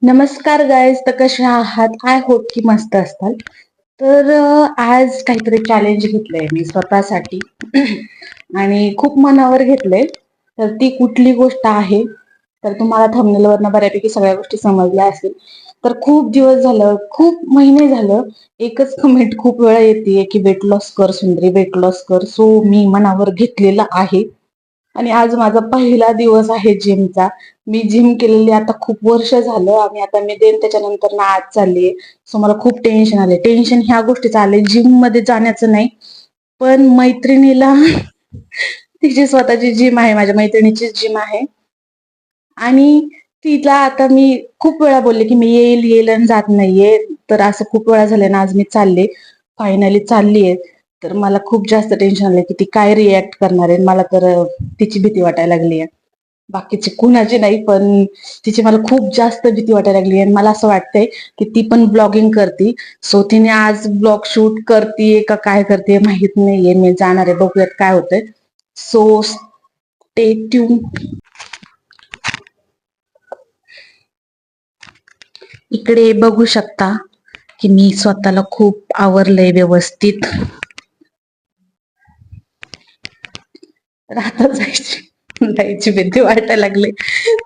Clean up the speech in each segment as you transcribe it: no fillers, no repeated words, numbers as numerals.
नमस्कार गाईज, तर कशा आहात? आय होप की मस्त असताल. तर आज काहीतरी चॅलेंज घेतलंय मी स्वतःसाठी आणि खूप मनावर घेतलंय. तर ती कुठली गोष्ट आहे तर तुम्हाला थंबनेलवरनं बऱ्यापैकी सगळ्या गोष्टी समजल्या असतील. तर खूप दिवस झालं, खूप महिने झालं एकच कमेंट खूप वेळा येते की वेट लॉस कर सुंदरी, वेट लॉस कर. सो मी मनावर घेतलेलं आहे आणि आज माझा पहिला दिवस आहे जिमचा. मी जिम केलेली आता खूप वर्ष झालं आणि आता मी देन त्याच्यानंतर ना आज चाललीये. सो मला खूप टेन्शन आले. टेन्शन ह्या गोष्टीचं आले, जिम मध्ये जाण्याचं नाही, पण मैत्रिणीला तिची स्वतःची जिम आहे, माझ्या मैत्रिणीची जिम आहे आणि तिला आता मी खूप वेळा बोलले की मी येईल येईल आणि जात नाहीये. तर असं खूप वेळा झाले ना, आज मी चालले, फायनली चाललीये. तर मला खूप जास्त टेन्शन आलंय की ती काय रिॲक्ट करणार आहे. मला तर तिची भीती वाटायला लागली आहे, बाकीची कुणाची नाही पण तिची मला खूप जास्त भीती वाटायला लागली. आणि मला असं वाटतंय की ती पण ब्लॉगिंग करते, सो तिने आज ब्लॉग शूट करते का काय करते माहित नाहीये. मी जाणार आहे, बघूयात काय होतंय. So stay tune. इकडे बघू शकता की मी स्वतःला खूप आवरलंय व्यवस्थित. आता जायची भीती वाटायला लागली.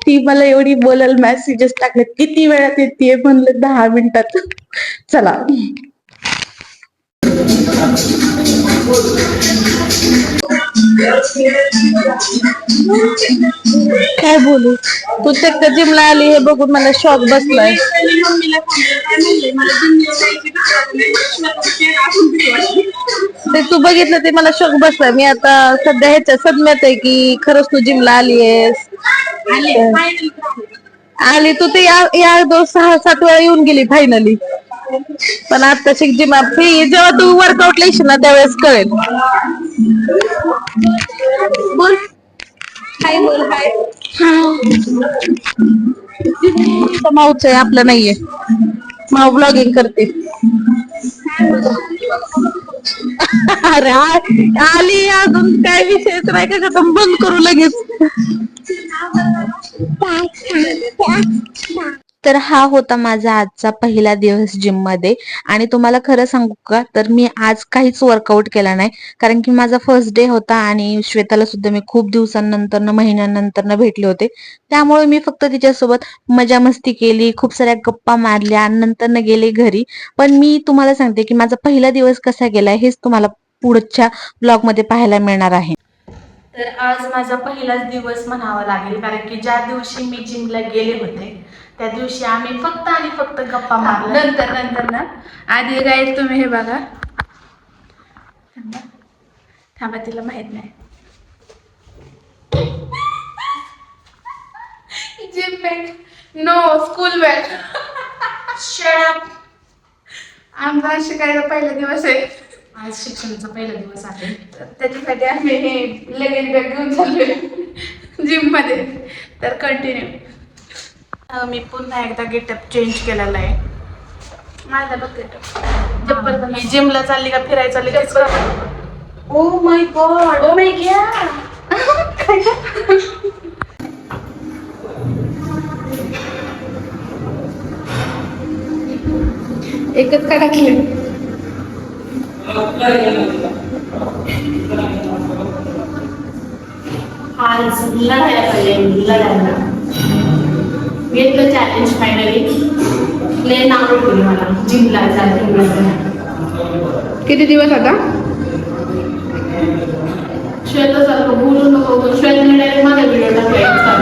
ती मला एवढी बोलल, मेसेजेस टाकले, किती वेळात येते म्हणलं 10 मिनिटात. चला. काय बोलू, तू ते जिमला आली हे बघून मला शॉक बसलाय. ते तू बघितलं ते मला शॉक बसलाय. मी आता सध्या ह्याच्या सदम्यात आहे की खरंच तू जिमला आली आहेस. आली तू ते या 6-7 वेळा येऊन गेली फायनली. पण आता जिम जेव्हा तू वर्कआउट येशील ना त्यावेळेस कळेल. बोल हाय, बोल हाय. माऊच आहे, आपलं नाहीये. माऊ ब्लॉगिंग करते. अरे आली अजून काय विषयच नाही का, बंद करू लगेच. तर हा होता माझा आजचा पहिला दिवस जिम मध्ये. आणि तुम्हाला खरं सांगू का, तर मी आज काहीच वर्कआउट केला नाही, कारण की माझा फर्स्ट डे होता आणि श्वेताला सुद्धा मी खूप दिवसांनंतर महिन्यानंतर भेटले होते. त्यामुळे मी फक्त तिच्यासोबत मजा मस्ती केली, खूप साऱ्या गप्पा मारल्या आणि नंतर गेले घरी. पण मी तुम्हाला सांगते की माझा पहिला दिवस कसा गेलाय हेच तुम्हाला पुढच्या ब्लॉग मध्ये पाहायला मिळणार आहे. तर आज माझा पहिलाच दिवस म्हणावा लागेल, कारण की ज्या दिवशी मी जिमला गेले होते त्या दिवशी आम्ही फक्त आणि फक्त गप्पा मारल्या. नंतर ना आधी काय तुम्ही हे बघा. थांबा, तिला माहित नाही. Gym bag no, school bag. Shut up. आमचा शिकायचा पहिला दिवस आहे आज, शिक्षणाचा पहिला दिवस आहे. त्याच्यासाठी आम्ही हे लगेज बॅग घेऊन चाललोय जिम मध्ये. तर कंटिन्यू मी पुन्हा एकदा गेटअप चेंज केलेला आहे. माझा बघ गेटअप. ही जिमला चालली का फिरायला चालली तेच. Oh my God, oh my God. एकच का टाकले. आज लढायला पाहिजे, लढायला घेतलं चॅलेंज फायनली. लय नाव ठेवली मला जिमला जायचं. किती दिवस आता? श्वेता सारखं बोलू नको, श्वेताने डायरेक्ट माझा व्हिडिओ टाकायचा.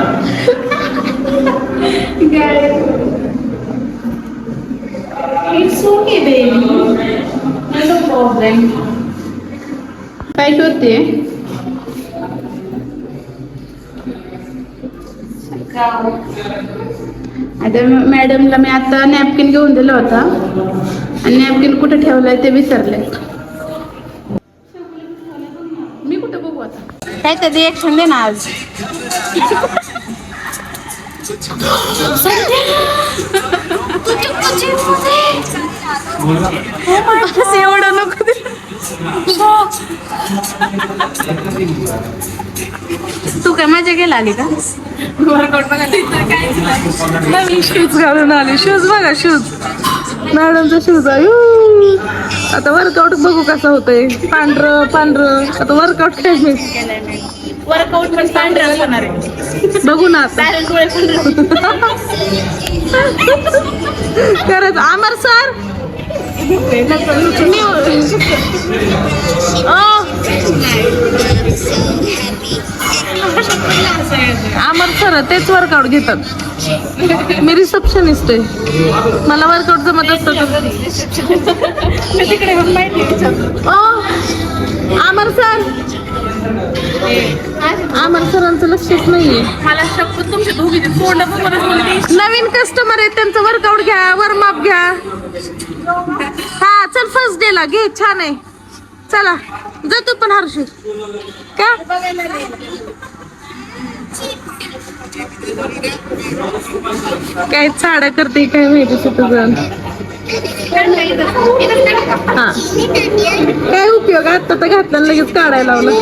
It's okay baby, no problem. काय शोधते? आता मॅडमला मी आता नॅपकिन घेऊन दिला होता आणि नॅपकिन कुठे ठेवलाय ते विसरले. मी कुठे बघू आता? काय तर रिएक्शन दे ना आज. एवढं नको. तू काय मजा गेला आली का? वर्कआउट नवीन शूज घालून आले. शूज बघा, शूज मॅडमचा शूज आहे. आता वर्कआउट बघू कसं होतंय. पांढरं पांढरं. आता वर्कआउट काय मी वर्कआउट पण पांढरं होणार आहे. बघू ना आता. खरंच अमर सर अमर सर तेच वर्कआउट घेतात. मी रिसेप्शनिस्ट आहे. मला वर्कआउट जमत असतं. तिकडे अमर सर अमर सरांचं लक्षच नाहीये. मला शपथ तुमच्या दोघीचे तोंड बघूनच नवीन कस्टमर आहे. त्यांचं वर्कआउट घ्या, वॉर्मअप घ्या. हा चल फर्स्ट डे ला घे. छान आहे. चला जातो पण हर्षू का काय साड्या करते काय माहिती सिटीजन. हा काय उपयोग आता तर घातला लगेच काढायला लावलं.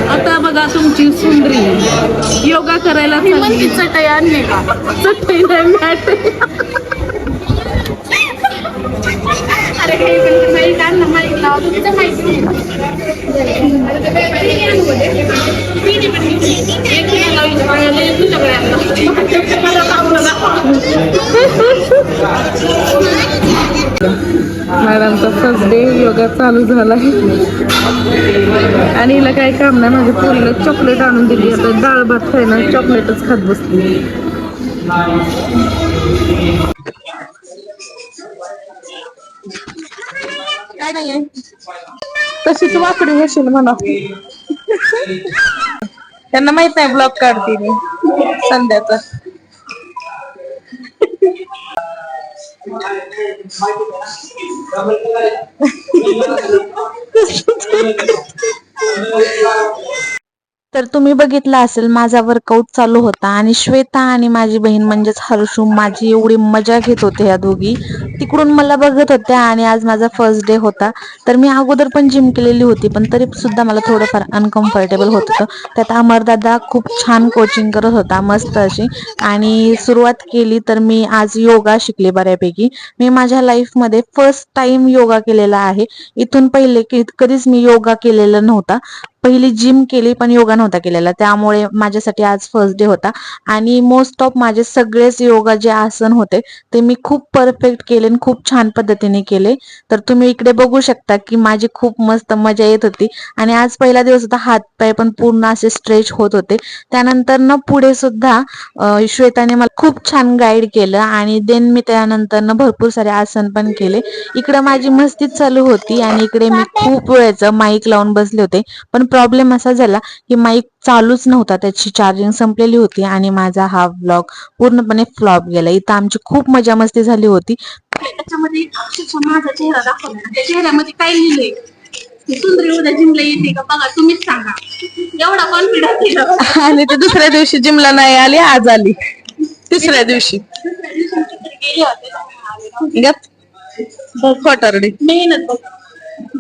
आता बघा तुमची सुंदरी योगा करायला चटई आणली का? चटई नाही मॅट. मॅडमचा फर्स्ट डे योगा चालू झाला आणि हिला काही काम नाही. माझ्या पोरीला चॉकलेट आणून दिली. आता डाळ भात खाय ना चॉकलेटच खात बसली. काय नाहीये तशीच वाकडी होशील म्हणा. त्यांना माहित नाही ब्लॉग काढते मी संध्याचा. तर तुम्ही बघितलं असेल माझा वर्कआउट चालू होता आणि श्वेता आणि माझी बहीण म्हणजेच हर्षू माझी एवढी मजा घेत होते. ह्या दोघी तिकडून मला बघत होत्या आणि आज माझा फर्स्ट डे होता. तर मी अगोदर पण जिम केलेली होती पण तरी सुद्धा मला थोडंफार अनकम्फर्टेबल होत होतं. त्यात अमरदादा खूप छान कोचिंग करत होता मस्त अशी. आणि सुरुवात केली तर मी आज योगा शिकले बऱ्यापैकी. मी माझ्या लाईफमध्ये फर्स्ट टाइम योगा केलेला आहे. इथून पहिले कधीच मी योगा केलेला नव्हता. पहिली जिम केली पण योगा नव्हता केलेला. त्यामुळे माझ्यासाठी आज फर्स्ट डे होता. आणि मोस्ट ऑफ माझे सगळेच योगा जे आसन होते ते मी खूप परफेक्ट केले आणि खूप छान पद्धतीने केले. तर तुम्ही इकडे बघू शकता की माझी खूप मस्त मजा येत होती. आणि आज पहिला दिवस होता. हात पाय पण पूर्ण असे स्ट्रेच होत होते. त्यानंतर न पुढे सुद्धा श्वेताने मला खूप छान गाईड केलं आणि देन मी त्यानंतर न भरपूर सारे आसन पण केले. इकडे माझी मस्तीच चालू होती आणि इकडे मी खूप वेळेचं माईक लावून बसले होते. पण प्रॉब्लेम असा झाला की माईक चालूच नव्हता. त्याची चार्जिंग संपलेली होती आणि माझा हा व्लॉग पूर्णपणे फ्लॉप गेला. इथं आमची खूप मजा मस्ती झाली होती. त्याच्यामध्ये अक्षरशः माझा चेहरा दाखवला. त्या चेहऱ्यामध्ये काय लिहिलंय सुंदरी उद्या जिमला येते का बघा तुम्हीच सांगा. एवढा कॉन्फिडन्स. आणि ते दुसऱ्या दिवशी जिमला नाही आली आज आली. तिसऱ्या दिवशी गेले होते. खोटारडी मेहनत बघ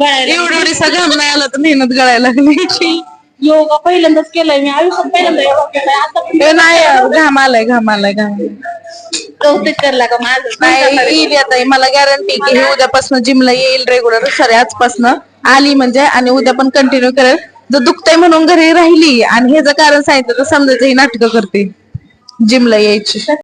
एवढी घाम नाही आला तर मेहनत गळायला लागली. योगा पहिल्यांदाच केलाय मी आयुष्यात. पहिल्यांदा योगा केलाय. आता नाही घाम आलाय कौतुक करला का माझं येईल आता. मला गॅरंटी की हे उद्यापासून जिमला येईल रेग्युलर. सॉरी आजपासून आली म्हणजे आणि उद्या पण कंटिन्यू करेल. जर दुखतंय म्हणून घरी राहिली आणि हे जर कारण सांगितलं तर समजायचं ही नाटकं करते जिमला यायची.